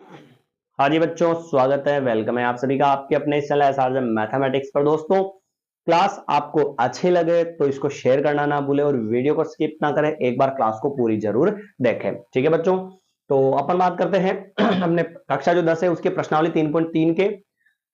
हाँ जी बच्चों, स्वागत है, वेलकम है आप सभी का आपके अपने इस चैनल एसआरजे मैथमेटिक्स पर। दोस्तों, क्लास आपको अच्छी लगे तो इसको शेयर करना ना भूले और वीडियो को स्किप ना करें, एक बार क्लास को पूरी जरूर देखें। ठीक है बच्चों, तो अपन बात करते हैं हमने कक्षा जो 10 है उसके प्रश्नावली 3.3 के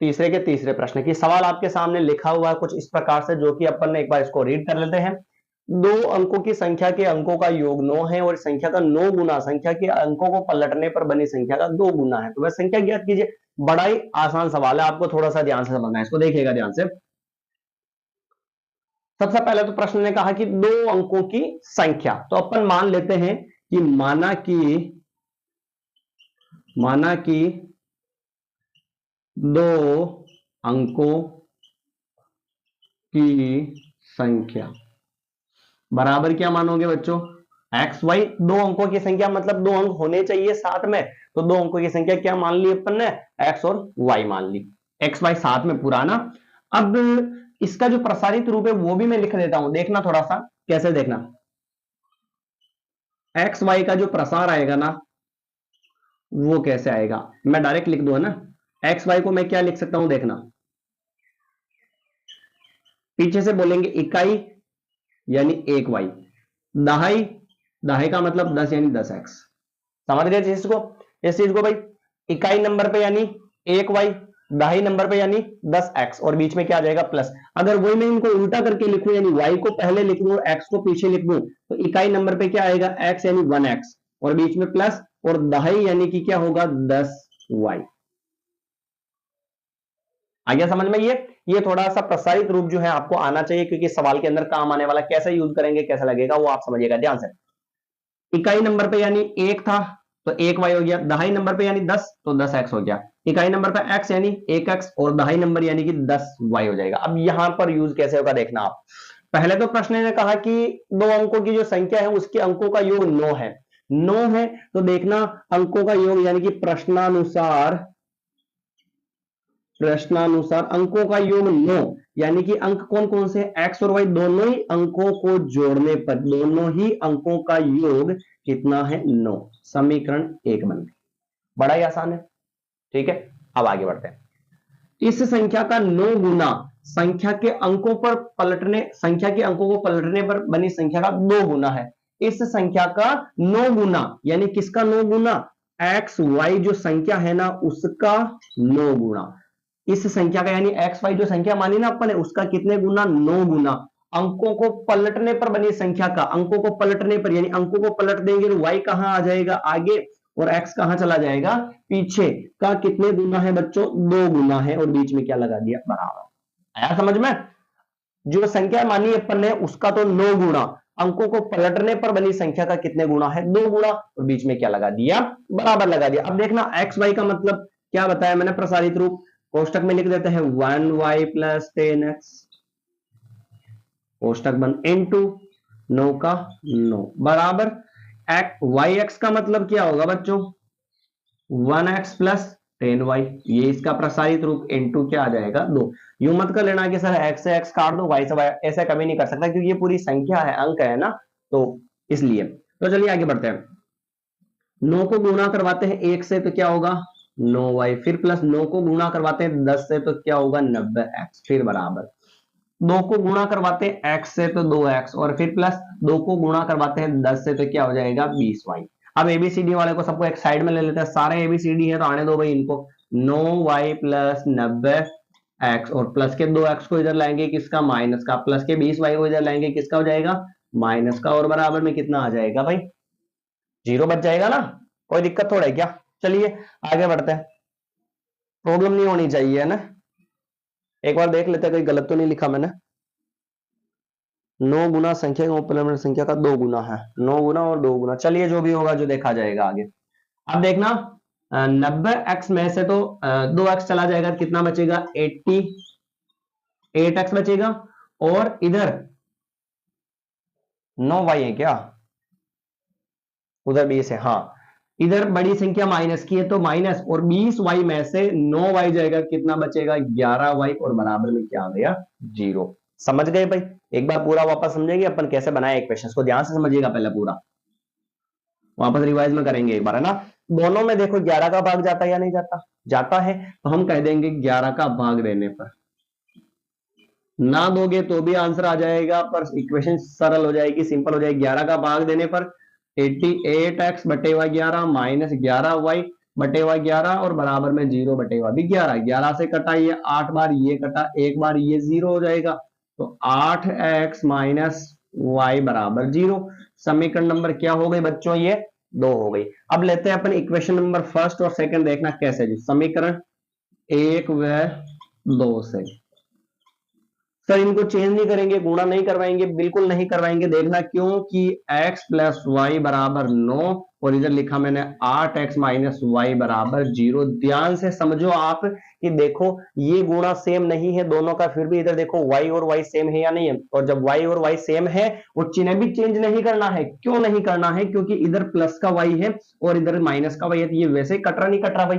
तीसरे के तीसरे प्रश्न की। सवाल आपके सामने लिखा हुआ है कुछ इस प्रकार से, जो कि अपन ने एक बार इसको रीड कर लेते हैं। दो अंकों की संख्या के अंकों का योग 9 है और संख्या का 9 गुना संख्या के अंकों को पलटने पर बनी संख्या का 2 गुना है, तो वह संख्या ज्ञात कीजिए। बड़ा ही आसान सवाल है, आपको थोड़ा सा ध्यान से समझना है, इसको देखिएगा ध्यान से। सबसे पहले तो प्रश्न ने कहा कि दो अंकों की संख्या, तो अपन मान लेते हैं कि माना कि दो अंकों की संख्या बराबर क्या मानोगे बच्चों? X Y. दो अंकों की संख्या मतलब दो अंक होने चाहिए साथ में, तो दो अंकों की संख्या क्या मान ली अपन ने? एक्स और वाई मान ली, एक्स वाई साथ में पुराना। अब इसका जो प्रसारित रूप है वो भी मैं लिख देता हूं, देखना थोड़ा सा कैसे देखना। एक्स वाई का जो प्रसार आएगा ना वो कैसे आएगा, मैं डायरेक्ट लिख दूंगा ना। एक्स वाई को मैं क्या लिख सकता हूं, देखना। पीछे से बोलेंगे इकाई यानी 1 वाई, दहाई, दहाई का मतलब 10 यानी 10 एक्स। समझ गए इस चीज को भाई? इकाई नंबर पे यानी 1 वाई, दहाई नंबर पे यानी 10 एक्स, और बीच में क्या आ जाएगा? प्लस। अगर वही मैं इनको उल्टा करके लिखूं, यानी वाई को पहले लिख दूं एक्स को पीछे लिख दूं, तो इकाई नंबर पे क्या आएगा? एक्स यानी 1 एक्स और बीच में प्लस, और दहाई यानी कि क्या होगा? 10 वाई। आ गया समझ में? ये थोड़ा सा प्रसारित रूप जो है आपको आना चाहिए, क्योंकि सवाल के अंदर काम आने वाला, कैसे यूज करेंगे कैसा लगेगा वो आप समझिएगा ध्यान से। इकाई नंबर पे यानी 1 था तो 1 वाई हो गया, दहाई नंबर पे यानी 10 तो 10 एक्स हो गया, इकाई नंबर पे एक्स यानी 1 एक्स और दहाई नंबर यानी कि 10 वाई हो जाएगा। अब यहां पर यूज कैसे होगा देखना आप। पहले तो प्रश्न ने कहा कि दो अंकों की जो संख्या है उसके अंकों का योग 9 है। 9 है तो देखना अंकों का योग, यानी कि प्रश्नानुसार अंकों का योग 9, यानी कि अंक कौन कौन से? एक्स और वाई, दोनों ही अंकों को जोड़ने पर दोनों ही अंकों का योग कितना है? 9। समीकरण 1 बन गया। बड़ा ही आसान है। ठीक है, अब आगे बढ़ते हैं। इस संख्या का 9 गुना संख्या के अंकों को पलटने पर बनी संख्या का 2 गुना है। इस संख्या का 9 गुना, यानी किसका 9 गुना? एक्स वाई जो संख्या है ना उसका 9 गुना। इस संख्या का यानी एक्स वाई जो संख्या मानी ना अपन ने उसका कितने गुना? 9 गुना। अंकों को पलटने पर बनी संख्या का, अंकों को पलटने पर यानी अंकों को पलट देंगे तो वाई कहां आ जाएगा? आगे, और एक्स कहां चला जाएगा? पीछे। का कितने गुना है बच्चों? 2 गुना है, और बीच में क्या लगा दिया? बराबर। आया समझ में? जो संख्या मानी अपन ने उसका तो 9 गुना, अंकों को पलटने पर बनी संख्या का कितने गुना है? 2 गुना, और बीच में क्या लगा दिया? बराबर लगा दिया। अब देखना एक्स वाई का मतलब क्या बताया मैंने? प्रसारित रूप। कोष्टक में लिख देते हैं 1 वाई प्लस 10 एक्स, कोष्टक बंद, इंटू 9 का 9 बराबर वाई एक्स का मतलब क्या होगा बच्चों? 1 एक्स प्लस 10 वाई, ये इसका प्रसारित रूप, इंटू क्या आ जाएगा? 2। यूं मत कर लेना कि सर एक्स से एक्स काट दो वाई से वाई, ऐसा कभी नहीं कर सकता, क्योंकि ये पूरी संख्या है, अंक है ना, तो इसलिए। तो चलिए आगे बढ़ते हैं। 9 को गुणा करवाते हैं 1 से तो क्या होगा? 9 वाई, फिर प्लस 9 को गुणा करवाते हैं 10 से तो क्या होगा? 90 एक्स, फिर बराबर 2 को गुणा करवाते हैं एक्स से तो 2 एक्स, और फिर प्लस 2 को गुणा करवाते हैं 10 से तो क्या हो जाएगा? 20 वाई। अब एबीसीडी वाले को सबको एक साइड में ले लेते हैं, सारे एबीसीडी है तो आने दो भाई इनको। 9 वाई प्लस 90 एक्स, और प्लस के 2 एक्स को इधर लाएंगे किसका? माइनस का, प्लस के 20 वाई को इधर लाएंगे किसका हो जाएगा? माइनस का, और बराबर में कितना आ जाएगा भाई? 0 बच जाएगा ना, कोई दिक्कत थोड़ा है क्या? चलिए आगे बढ़ते हैं, प्रॉब्लम नहीं होनी चाहिए है ना। एक बार देख लेते हैं कहीं गलत तो नहीं लिखा मैंने। 9 गुना संख्या का उपलब्ध संख्या का 2 गुना है, 9 गुना और 2 गुना, चलिए जो भी होगा जो देखा जाएगा आगे। अब देखना 90 एक्स में से तो 2 एक्स चला जाएगा, कितना बचेगा? 88 एक्स बचेगा, और इधर 9 वाई है क्या? उधर 20 है, हाँ। इधर बड़ी संख्या माइनस की है तो माइनस, और 20 वाई में से 9 वाई जाएगा, कितना बचेगा? 11 वाई, और बराबर में क्या आ गया? 0। समझ गए भाई? एक बार पूरा वापस समझेंगे अपन कैसे बनाए इक्वेशंस को, ध्यान से समझिएगा पहले पूरा। वापस रिवाइज में करेंगे एक बार, है ना। दोनों में देखो 11 का भाग जाता है या नहीं जाता, जाता है, तो हम कह देंगे 11 का भाग देने पर, ना दोगे तो भी आंसर आ जाएगा, पर इक्वेशन सरल हो जाएगी, सिंपल हो जाएगी। 11 का भाग देने पर 88x बटे हुआ 11 माइनस 11y बटे हुआ 11 और बराबर में 0 बटे हुआ भी 11। 11 से कटा ये 8 बार, ये कटा एक बार, ये 0 हो जाएगा, तो 8x माइनस y बराबर 0। समीकरण नंबर क्या हो गई बच्चों, ये 2 हो गई। अब लेते हैं अपन इक्वेशन नंबर फर्स्ट और सेकंड, देखना कैसे जी। समीकरण 1 व 2 से सर इनको चेंज नहीं करेंगे, गुणा नहीं करवाएंगे, बिल्कुल नहीं करवाएंगे। देखना क्योंकि x प्लस वाई बराबर 9 और इधर लिखा मैंने 8x माइनस वाई बराबर 0। ध्यान से समझो आप कि देखो ये गुणा सेम नहीं है दोनों का, फिर भी इधर देखो y और y सेम है या नहीं है, और जब y और y सेम है वो चिन्ह भी चेंज नहीं करना है। क्यों नहीं करना है, क्योंकि इधर प्लस का y है और इधर माइनस का y है, तो ये वैसे ही कट रहा नहीं कट रहा भाई,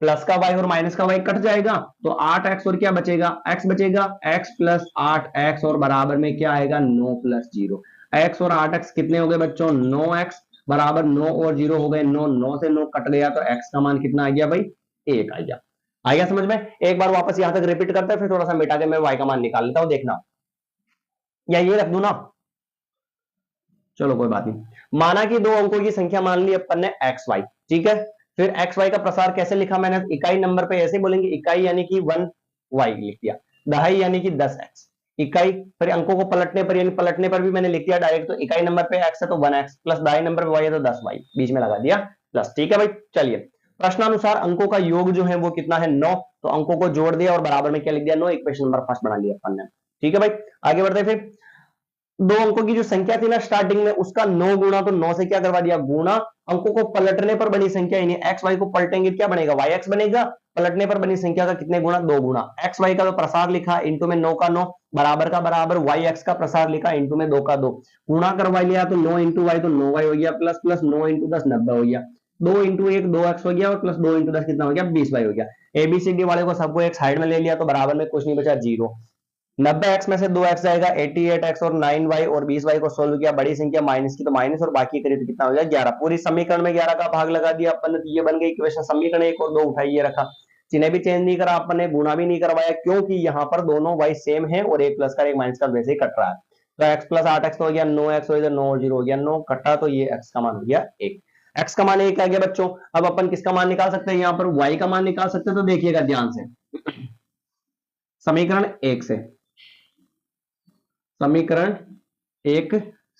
प्लस का y और माइनस का y कट जाएगा, तो 8x और क्या बचेगा, x बचेगा, x प्लस 8x और बराबर में क्या आएगा 9 प्लस 0। x और 8x कितने हो गए बच्चों, 9x बराबर 9 और 0 हो गए 9, 9 से 9 कट गया, तो x का मान कितना आ गया भाई, 1 आ गया। आ गया समझ में। एक बार वापस यहां तक रिपीट करते हैं, फिर थोड़ा सा मिटा के मैं y का मान निकाल लेता हूं, देखना, या ये रख दूं ना, चलो कोई बात नहीं। माना कि दो अंकों की संख्या मान ली अपन ने एक्स वाई, ठीक है। फिर एक्स वाई का प्रसार कैसे लिखा मैंने, इकाई नंबर पे ऐसे बोलेंगे, इकाई यानी कि 1 वाई लिख दिया, दहाई यानी कि 10 एक्स, इकाई फिर अंकों को पलटने पर, यानी पलटने पर भी मैंने लिख दिया डायरेक्ट, तो इकाई नंबर पे एक्स है तो 1 एक्स प्लस दहाई नंबर पे वाई है तो 10 वाई, बीच में लगा दिया प्लस, ठीक है भाई। चलिए, प्रश्नानुसार अंकों का योग जो है वो कितना है 9, तो अंकों को जोड़ दिया और बराबर में क्या लिख दिया 9, इक्वेशन नंबर फर्स्ट बना लिया अपन ने, ठीक है भाई। आगे बढ़ते फिर, दो अंकों की जो संख्या थी ना स्टार्टिंग में, उसका 9 गुणा, तो 9 से क्या करवा दिया गुणा, अंकों को पलटने पर बनी संख्या, यानी एक्स वाई को पलटेंगे क्या बनेगा वाई एक्स बनेगा, पलटने पर बनी संख्या का कितने गुणा, 2 गुणा, एक्स वाई का तो प्रसार लिखा इंटू में 9 का 9 बराबर का बराबर, वाई एक्स का प्रसार लिखा इंटू में 2 का 2, गुणा करवा लिया तो 9 इंटू वाई तो 9 वाई हो गया, प्लस प्लस 9 इंटू 10 90 हो गया, 2 इंटू 1 2 एक्स हो गया, और प्लस 2 इंटू 10 कितना हो गया 20 वाई हो गया। एबीसीडी वाले को सबको एक साइड में ले लिया तो बराबर में कुछ नहीं बचा 0। 90x में से 2x जाएगा, 88x और 9y और 20y को सोल्व किया, बड़ी संख्या माइनस की तो माइनस और बाकी करी तो कितना हो गया 11। पूरी समीकरण में 11 का भाग लगा दिया अपन ने, तो ये बन गई इक्वेशन। समीकरण 1 और 2 उठाइए रखा, चिन्ह भी चेंज नहीं करा अपन ने, गुणा भी नहीं करवाया, क्योंकि यहाँ पर दोनों y सेम है और एक प्लस का एक माइनस का वैसे ही कट रहा है, तो x प्लस 8x तो हो गया 9x, हो इधर 9 और 0 हो गया 9 कटा, तो ये x का मान हो गया 1। x का मान 1 आ गया बच्चों। अब अपन किसका मान निकाल सकते हैं, यहाँ पर y का मान निकाल सकते हैं, तो देखिएगा ध्यान से, समीकरण 1 से, समीकरण 1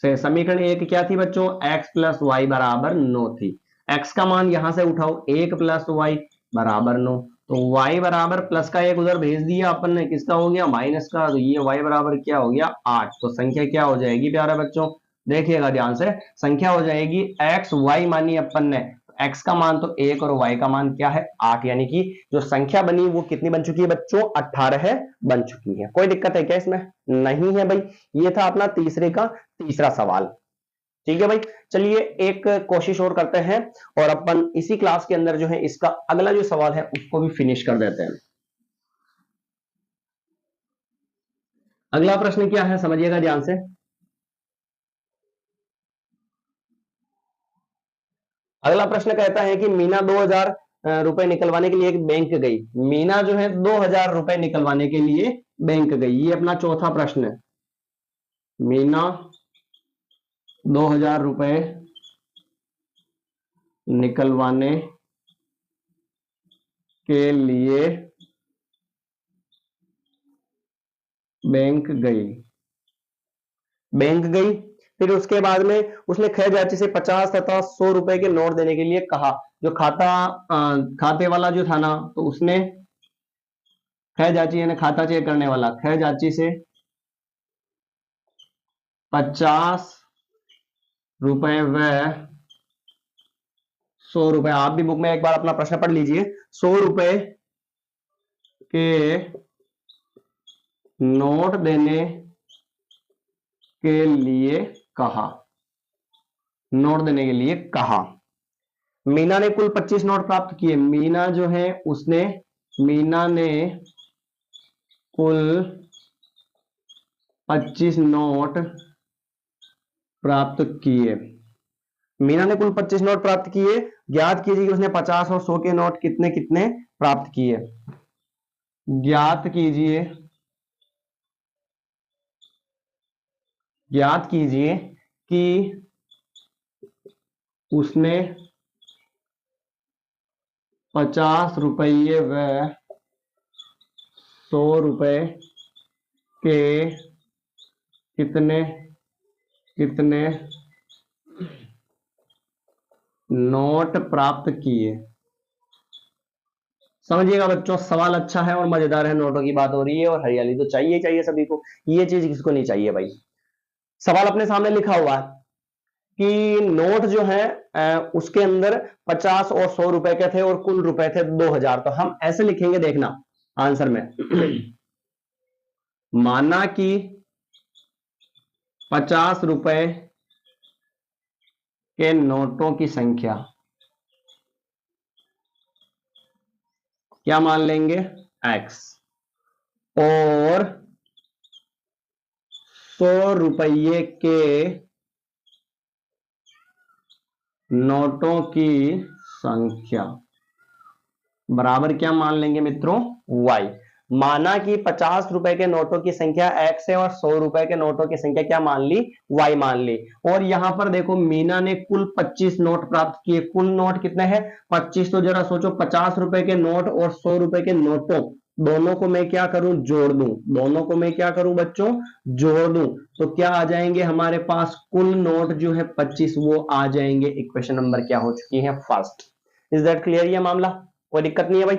से, समीकरण 1 क्या थी बच्चों, x प्लस वाई बराबर 9 थी, x का मान यहां से उठाओ 1 प्लस वाई बराबर 9, तो y बराबर प्लस का 1 उधर भेज दिया अपन ने, किसका हो गया माइनस का, तो ये y बराबर क्या हो गया 8। तो संख्या क्या हो जाएगी प्यारे बच्चों, देखिएगा ध्यान से, संख्या हो जाएगी x y मानी अपन ने, x का मान तो 1 और y का मान क्या है 8, यानी कि जो संख्या बनी वो कितनी बन चुकी है बच्चों 18 बन चुकी है। कोई दिक्कत है क्या इसमें, नहीं है भाई। ये था अपना तीसरे का तीसरा सवाल, ठीक है भाई। चलिए एक कोशिश और करते हैं और अपन इसी क्लास के अंदर जो है इसका अगला जो सवाल है उसको भी फिनिश कर देते हैं। अगला प्रश्न क्या है समझिएगा ध्यान से, अगला प्रश्न कहता है कि मीना 2000 रुपए निकलवाने के लिए एक बैंक गई। मीना जो है 2000 रुपए निकलवाने के लिए बैंक गई, ये अपना चौथा प्रश्न है। मीना 2000 रुपए निकलवाने के लिए बैंक गई, बैंक गई, फिर उसके बाद में उसने खजांची से 50 तथा 100 रुपए के नोट देने के लिए कहा। जो खाते वाला जो था ना, तो उसने खजांची यानी खाता चेक करने वाला, खजांची से 50 रुपए व 100 रुपए, आप भी बुक में एक बार अपना प्रश्न पढ़ लीजिए, 100 रुपए के नोट देने के लिए कहा, नोट देने के लिए कहा। मीना ने कुल 25 नोट प्राप्त किए। मीना जो है उसने, मीना ने कुल 25 नोट प्राप्त किए। मीना ने कुल 25 नोट प्राप्त किए, ज्ञात कीजिए कि उसने 50 और 100 के नोट कितने कितने प्राप्त किए। ज्ञात कीजिए, ज्ञात कीजिए कि उसने 50 रुपये व 100 रुपए के कितने कितने नोट प्राप्त किए। समझिएगा बच्चों, सवाल अच्छा है और मजेदार है, नोटों की बात हो रही है और हरियाली तो चाहिए चाहिए सभी को, ये चीज किसको नहीं चाहिए भाई। सवाल अपने सामने लिखा हुआ है कि नोट जो है उसके अंदर 50 और 100 रुपए के थे और कुल रुपए थे 2000। तो हम ऐसे लिखेंगे, देखना आंसर में माना कि 50 रुपए के नोटों की संख्या, क्या मान लेंगे, x, और 100 रुपये के नोटों की संख्या बराबर क्या मान लेंगे मित्रों, y। माना कि 50 रुपए के नोटों की संख्या x है और 100 रुपए के नोटों की संख्या क्या मान ली, y मान ली। और यहां पर देखो मीना ने कुल 25 नोट प्राप्त किए। कुल नोट कितने हैं, 25। तो जरा सोचो, 50 रुपए के नोट और 100 रुपए के नोटों दोनों को मैं क्या करूं, जोड़ दूं। दोनों को मैं क्या करूं बच्चों, जोड़ दूं। तो क्या आ जाएंगे हमारे पास, कुल नोट जो है 25 वो आ जाएंगे। इक्वेशन नंबर क्या हो चुकी है, फर्स्ट। इज दैट क्लियर ये मामला, कोई दिक्कत नहीं है भाई,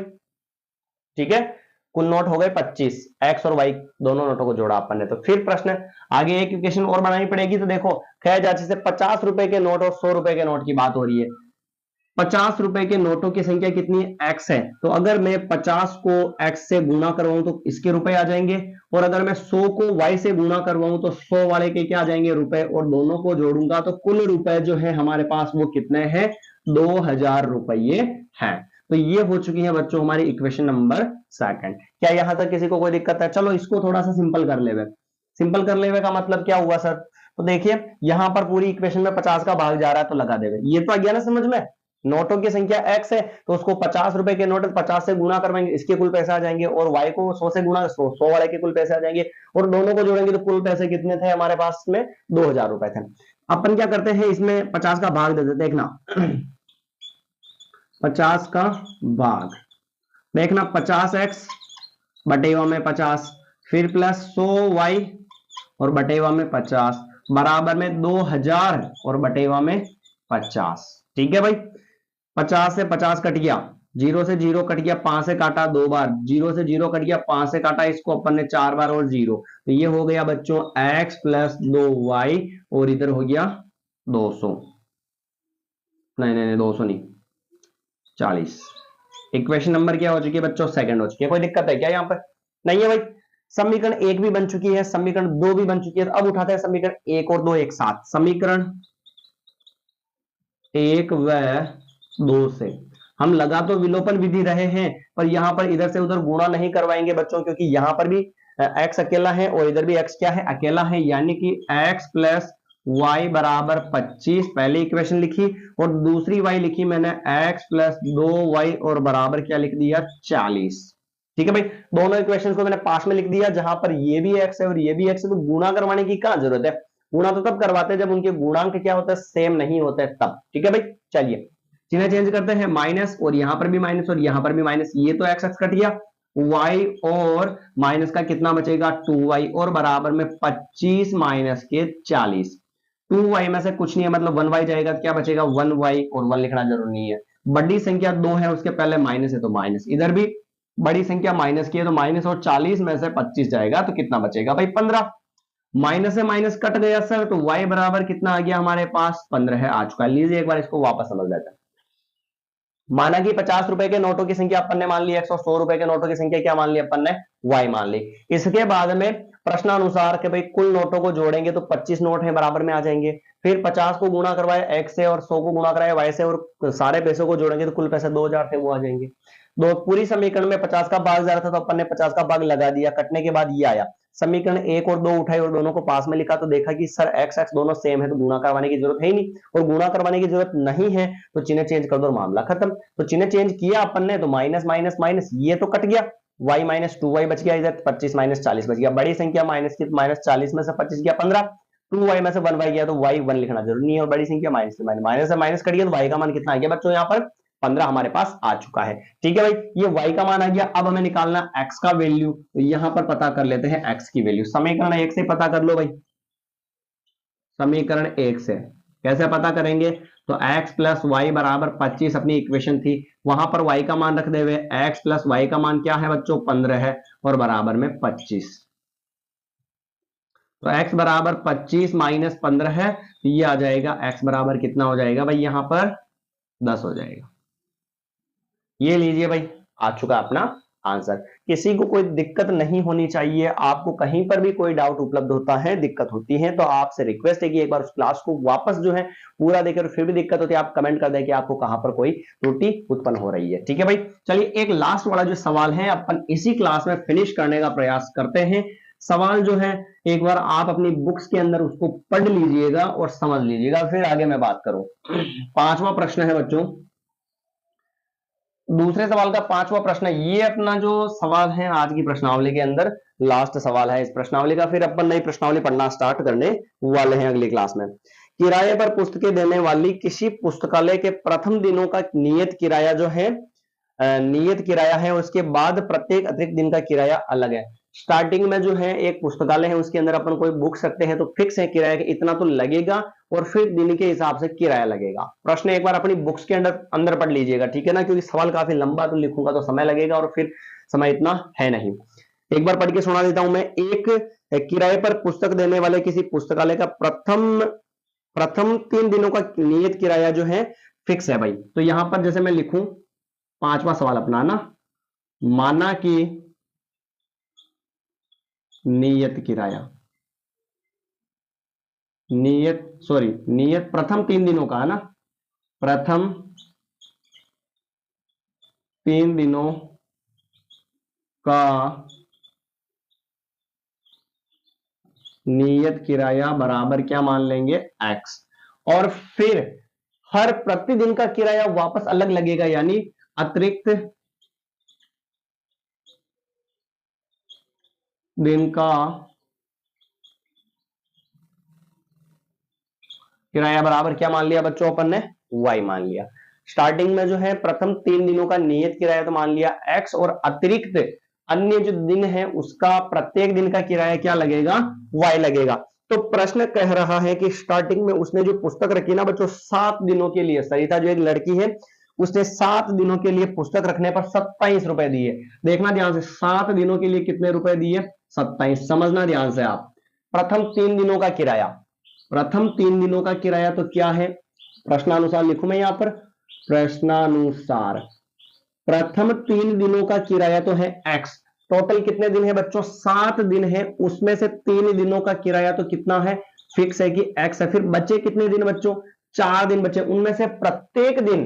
ठीक है। कुल नोट हो गए 25, एक्स और वाई दोनों नोटों को जोड़ा अपन ने। तो फिर प्रश्न आगे एक इक्वेशन और बनानी पड़ेगी। तो देखो खैर जैसे से 50 रुपए के नोट और 100 रुपए के नोट की बात हो रही है। 50 रुपए के नोटों की संख्या कितनी है, एक्स है। तो अगर मैं 50 को एक्स से गुणा करवाऊं तो इसके रुपए आ जाएंगे, और अगर मैं 100 को वाई से गुणा करवाऊं तो 100 वाले के क्या आ जाएंगे, रुपए। और दोनों को जोड़ूंगा तो कुल रुपए जो है हमारे पास वो कितने हैं, 2000 रुपये हैं। तो ये हो चुकी है बच्चों हमारी इक्वेशन नंबर सेकंड। क्या यहां तक किसी को कोई दिक्कत है, चलो इसको थोड़ा सा सिंपल कर लेवे। सिंपल कर लेवे का मतलब क्या हुआ सर, तो देखिए यहां पर पूरी इक्वेशन में 50 का भाग जा रहा है तो लगा देवे। ये तो आ गया ना समझ में, नोटों की संख्या x है तो उसको 50 रुपए के नोट 50 से गुणा करवाएंगे, इसके कुल पैसे आ जाएंगे। और y को 100 से गुणा, 100 वाले के कुल पैसे आ जाएंगे। और दोनों को जोड़ेंगे तो कुल पैसे कितने थे हमारे पास में, 2000 रुपए थे। अपन क्या करते हैं, इसमें 50 का भाग दे देते, देखना 50 का भाग, देखना 50x बटेवा में 50, फिर प्लस 100y और बटेवा में 50 बराबर में 2000 और बटेवा में 50। ठीक है भाई, 50 से 50 कट गया, 0 से 0 कट गया, 5 से काटा 2 बार, 0 से 0 कट गया, 5 से काटा इसको अपन ने 4 बार और 0। तो ये हो गया बच्चों x प्लस 2y और इधर हो गया 200, नहीं 200 नहीं 40। इक्वेशन नंबर क्या हो चुकी है बच्चों, सेकंड हो चुकी है। कोई दिक्कत है क्या यहाँ पर, नहीं है भाई। समीकरण 1 भी बन चुकी है, समीकरण 2 भी बन चुकी है। अब उठाते हैं समीकरण 1 और 2 एक साथ। समीकरण 1 व 2 से हम लगा तो विलोपन विधि रहे हैं, पर यहां पर इधर से उधर गुणा नहीं करवाएंगे बच्चों, क्योंकि यहां पर भी x अकेला है और इधर भी x क्या है, अकेला है। यानी कि x प्लस y बराबर 25 पहली इक्वेशन लिखी, और दूसरी y लिखी मैंने x प्लस 2y और बराबर क्या लिख दिया, 40। ठीक है भाई, दोनों इक्वेशन को मैंने पास में लिख दिया, जहां पर ये भी x है और ये भी x है। तो गुणा करवाने की क्या जरूरत है, गुणा तो तब करवाते हैं जब उनके गुणांक क्या होता है, सेम नहीं होते तब। ठीक है भाई, चलिए चिन्ह चेंज करते हैं, माइनस, और यहां पर भी माइनस और यहां पर भी माइनस। ये तो x कट गया, y और माइनस का कितना बचेगा, 2y और बराबर में 25 माइनस के 40। 2y में से कुछ नहीं है मतलब 1y जाएगा, क्या बचेगा 1y, और 1 लिखना जरूरी नहीं है। बड़ी संख्या 2 है उसके पहले माइनस है तो माइनस, इधर भी बड़ी संख्या माइनस की है तो माइनस, और 40 में से 25 जाएगा तो कितना बचेगा भाई, 15। माइनस से माइनस कट गया सर, तो y बराबर कितना आ गया हमारे पास, 15 है आ चुका है। लीजिए एक बार इसको वापस समझ लेते हैं। माना कि 50 रुपए के नोटों की संख्या अपन ने मान ली x, और 100 रुपए के नोटों की संख्या क्या मान ली अपन ने, y मान ली। इसके बाद में प्रश्नानुसार के भाई कुल नोटों को जोड़ेंगे तो 25 नोट है बराबर में आ जाएंगे। फिर 50 को गुणा करवाए x से और 100 को गुणा कराए y से, और सारे पैसों को जोड़ेंगे तो कुल पैसे 2000 थे वो आ जाएंगे। दो पूरी समीकरण में 50 का भाग जा रहा था तो अपन ने 50 का भाग लगा दिया, कटने के बाद ये आया। समीकरण 1 और 2 उठाए और दोनों को पास में लिखा तो देखा कि सर x x दोनों सेम है तो गुणा करवाने की जरूरत है ही नहीं, और गुणा करवाने की जरूरत नहीं है तो चिन्ह चेंज कर दो और मामला खत्म। तो चिन्ह चेंज किया अपन ने तो माइनस माइनस माइनस ये तो कट गया, y माइनस 2y बच गया, इधर 25 माइनस 40 बच गया, बड़ी संख्या माइनस की माइनस 40 में से 25 गया 15, 2y में से 1y गया तो y 1 लिखना जरूरी नहीं है, और बड़ी संख्या माइनस से माइनस कट गया तो y का मान कितना आ गया बच्चों, यहाँ पर 15 हमारे पास आ चुका है। ठीक है भाई, ये y का मान आ गया। अब हमें निकालना x का वैल्यू, तो यहां पर पता कर लेते हैं x की वैल्यू। समीकरण 1 से पता कर लो भाई, समीकरण 1 से कैसे पता करेंगे, तो x प्लस वाई बराबर 25 अपनी इक्वेशन थी, वहां पर y का मान रख दे हुए, x प्लस वाई का मान क्या है बच्चों 15 है और बराबर में 25, तो x बराबर 25 माइनस 15 है, तो ये आ जाएगा x बराबर कितना हो जाएगा भाई, यहां पर 10 हो जाएगा। ये लीजिए भाई, आ चुका अपना आंसर। किसी को कोई दिक्कत नहीं होनी चाहिए, आपको कहीं पर भी कोई डाउट उपलब्ध होता है, दिक्कत होती है तो आपसे रिक्वेस्ट है कि एक बार उस क्लास को वापस जो है पूरा देखकर, फिर भी दिक्कत होती है आप कमेंट कर दें कि आपको कहां पर कोई त्रुटि उत्पन्न हो रही है। ठीक है भाई, चलिए एक लास्ट वाला जो सवाल है अपन इसी क्लास में फिनिश करने का प्रयास करते हैं। सवाल जो है एक बार आप अपनी बुक्स के अंदर उसको पढ़ लीजिएगा और समझ लीजिएगा, फिर आगे मैं बात करूं। 5वां प्रश्न है बच्चों, दूसरे सवाल का 5वां प्रश्न है। ये अपना जो सवाल है आज की प्रश्नावली के अंदर लास्ट सवाल है इस प्रश्नावली का, फिर अपन नई प्रश्नावली पढ़ना स्टार्ट करने वाले हैं अगली क्लास में। किराए पर पुस्तकें देने वाली किसी पुस्तकालय के प्रथम दिनों का नियत किराया जो है, नियत किराया है, उसके बाद प्रत्येक अतिरिक्त दिन का किराया अलग है। स्टार्टिंग में जो है एक पुस्तकालय है उसके अंदर अपन कोई बुक्स रखते हैं तो फिक्स है किराया कि इतना तो लगेगा, और फिर दिन के हिसाब से किराया लगेगा। प्रश्न एक बार अपनी बुक्स के अंदर अंदर पढ़ लीजिएगा, ठीक है ना, क्योंकि सवाल काफी लंबा तो लिखूंगा तो समय लगेगा और फिर समय इतना है नहीं। एक बार पढ़ के सुना देता हूं मैं। एक किराए पर पुस्तक देने वाले किसी पुस्तकालय का प्रथम 3 दिनों का नियत किराया जो है फिक्स है भाई। तो यहां पर जैसे मैं लिखूं 5वां सवाल अपना ना, माना कि नियत किराया, नियत प्रथम 3 दिनों का है ना, प्रथम 3 दिनों का नियत किराया बराबर क्या मान लेंगे x, और फिर हर प्रतिदिन का किराया वापस अलग लगेगा, यानी अतिरिक्त दिन का किराया बराबर क्या मान लिया बच्चों अपन ने, y मान लिया। स्टार्टिंग में जो है प्रथम 3 दिनों का नियत किराया तो मान लिया x, और अतिरिक्त अन्य जो दिन है उसका प्रत्येक दिन का किराया क्या लगेगा, y लगेगा। तो प्रश्न कह रहा है कि स्टार्टिंग में उसने जो पुस्तक रखी ना बच्चों 7 दिनों के लिए, सरिता जो एक लड़की है उसने 7 दिनों के लिए पुस्तक रखने पर 27 रुपए दिए। देखना ध्यान से, 7 दिनों के लिए कितने रुपए दिए, 27। समझना ध्यान से आप, प्रथम 3 दिनों का किराया, प्रथम 3 दिनों का किराया तो क्या है, प्रश्नानुसार लिखूं मैं यहां पर, प्रश्नानुसार प्रथम 3 दिनों का किराया तो है x। टोटल कितने दिन है बच्चों, 7 दिन है, उसमें से 3 दिनों का किराया तो कितना है, फिक्स है कि x है। फिर बचे कितने दिन बच्चों, 4 दिन बचे, उनमें से प्रत्येक दिन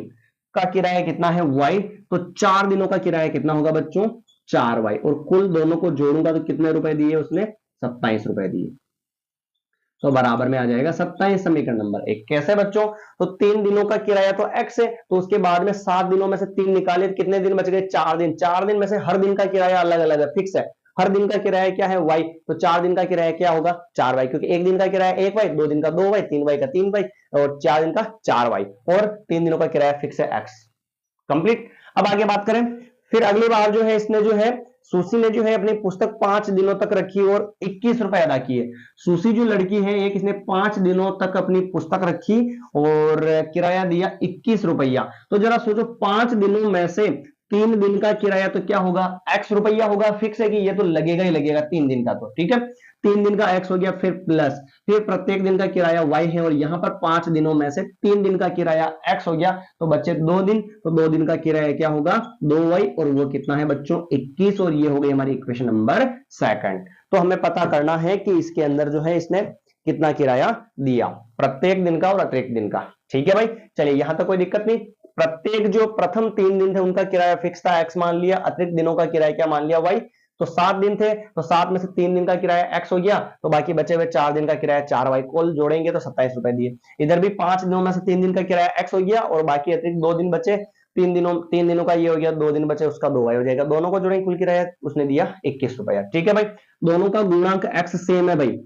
का किराया कितना है y, तो 4 दिनों का किराया कितना होगा बच्चों 4y, और कुल दोनों को जोड़ूंगा तो कितने रुपए दिए उसने, 27 रुपए दिए, तो बराबर में आ जाएगा 27। समीकरण नंबर 1 कैसे बच्चों, तो 3 दिनों का किराया तो x है, तो उसके बाद में 7 दिनों में से 3 निकाले तो कितने दिन बच गए, 4 दिन। 4 दिन में से हर दिन का किराया अलग अलग है, फिक्स है, हर दिन का किराया क्या है y, तो 4 दिन का किराया क्या होगा 4y, क्योंकि एक दिन का किराया 1y, 2 दिन का 2y, 3y का 3y, और 4 दिन का 4y, और 3 दिनों का किराया फिक्स है x। कंप्लीट। अब आगे बात करें, फिर अगली बार जो है इसने जो है सुशी ने जो है अपनी पुस्तक 5 दिनों तक रखी और 21 रुपए अदा किए। सुशी जो लड़की है एक, इसने 5 दिनों तक अपनी पुस्तक रखी और किराया दिया 21 रुपया। तो जरा सोचो 5 दिनों में से 3 दिन का किराया तो क्या होगा, x रुपया होगा, फिक्स है कि ये तो लगेगा ही लगेगा 3 दिन का, तो ठीक है 3 दिन का x हो गया, फिर प्लस, फिर प्रत्येक दिन का किराया y है, और यहां पर 5 दिनों में से 3 दिन का किराया x हो गया, तो बच्चे 2 दिन, तो 2 दिन का किराया क्या होगा 2y, और वो कितना है बच्चों 21, और ये हो गई हमारी इक्वेशन नंबर 2। तो हमें पता करना है कि इसके अंदर जो है इसने कितना किराया दिया, प्रत्येक दिन का और अतिरिक्त दिन का। ठीक है भाई, चलिए यहां तक कोई दिक्कत नहीं। प्रत्येक जो प्रथम 3 दिन थे उनका किराया फिक्स था x मान लिया, अतिरिक्त दिनों का किराया क्या मान लिया y, तो 7 दिन थे, तो 7 में से 3 दिन का किराया x हो गया, तो बाकी बचे हुए 4 दिन का किराया 4y, कुल जोड़ेंगे तो 27 रुपए दिए। इधर भी 5 दिनों में से 3 दिन का किराया x हो गया और बाकी अतिरिक्त 2 दिन बचे, 3 दिनों का ये हो गया, 2 दिन बचे उसका 2y हो जाएगा। दोनों को जोड़ेंगे, कुल किराया उसने दिया 21 रुपया। ठीक है भाई, दोनों का गुणांक x सेम है भाई,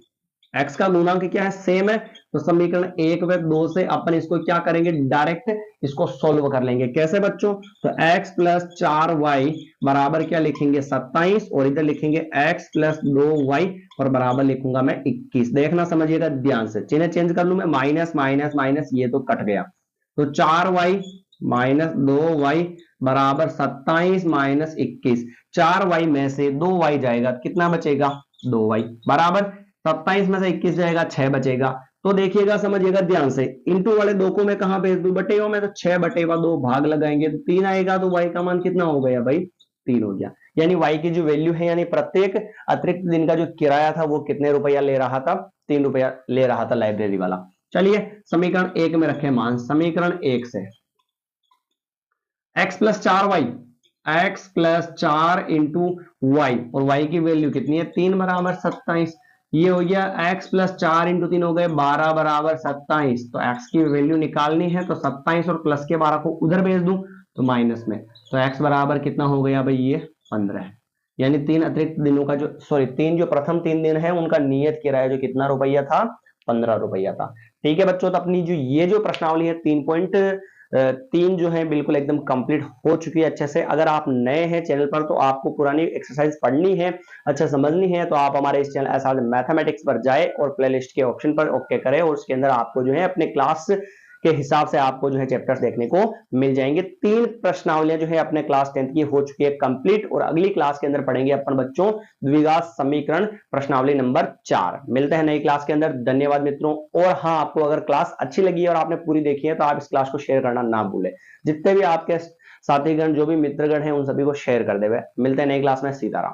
x का गुणांक क्या है, सेम है। तो समीकरण 1 व 2 से अपन इसको क्या करेंगे, डायरेक्ट इसको सोल्व कर लेंगे। कैसे बच्चों, तो x प्लस 4y बराबर क्या लिखेंगे 27, और इधर लिखेंगे x प्लस 2y और बराबर लिखूंगा मैं 21। देखना समझिएगा ध्यान से, चिन्ह चेंज कर लूं मैं, माइनस माइनस माइनस, ये तो कट गया, तो 4y माइनस 2y बराबर 27 माइनस 21। 4y में से 2y जाएगा, कितना बचेगा 2y, बराबर 27 में से 21 जाएगा 6 बचेगा। तो देखिएगा समझिएगा ध्यान से, इंटू वाले 2 को मैं कहां भेज दूं, बटेवा में, तो 6/2 भाग लगाएंगे तो 3 आएगा, तो y का मान कितना हो गया भाई 3 हो गया। यानी y की जो वैल्यू है, यानी प्रत्येक अतिरिक्त दिन का जो किराया था वो कितने रुपया ले रहा था, 3 रुपया ले रहा था लाइब्रेरी वाला। चलिए समीकरण 1 में रखे मान, समीकरण 1 से x plus 4y, x plus 4 into Y, और y की वैल्यू कितनी है 3 बराबर 27, ये हो गया x प्लस 4 इंटू 3 हो गए 12 बराबर 27। तो x की वैल्यू निकालनी है, तो 27 और प्लस के 12 को उधर भेज दूं तो माइनस में, तो x बराबर कितना हो गया भाई ये 15। यानी 3 अतिरिक्त दिनों का जो, सॉरी 3 जो प्रथम 3 दिन है उनका नियत किराया जो कितना रुपया था, 15 रुपया था। ठीक है बच्चों, तो अपनी जो ये जो प्रश्नावली है 3.3 जो है बिल्कुल एकदम कंप्लीट हो चुकी है अच्छे से। अगर आप नए हैं चैनल पर तो आपको पुरानी एक्सरसाइज पढ़नी है, अच्छा समझनी है, तो आप हमारे इस चैनल एसआर मैथमेटिक्स पर जाए और प्लेलिस्ट के ऑप्शन पर ओके करें, और उसके अंदर आपको जो है अपने क्लास के हिसाब से आपको जो है चैप्टर्स देखने को मिल जाएंगे। 3 प्रश्नावलियां जो है अपने क्लास 10th की हो चुकी है कंप्लीट, और अगली क्लास के अंदर पढ़ेंगे अपन बच्चों द्विघात समीकरण प्रश्नावली नंबर 4। मिलते हैं नई क्लास के अंदर, धन्यवाद मित्रों। और हाँ, आपको अगर क्लास अच्छी लगी है और आपने पूरी देखी है तो आप इस क्लास को शेयर करना ना भूलें, जितने भी आपके साथीगण जो भी मित्रगण हैं उन सभी को शेयर कर देवे। मिलते हैं नई क्लास में, सीताराम।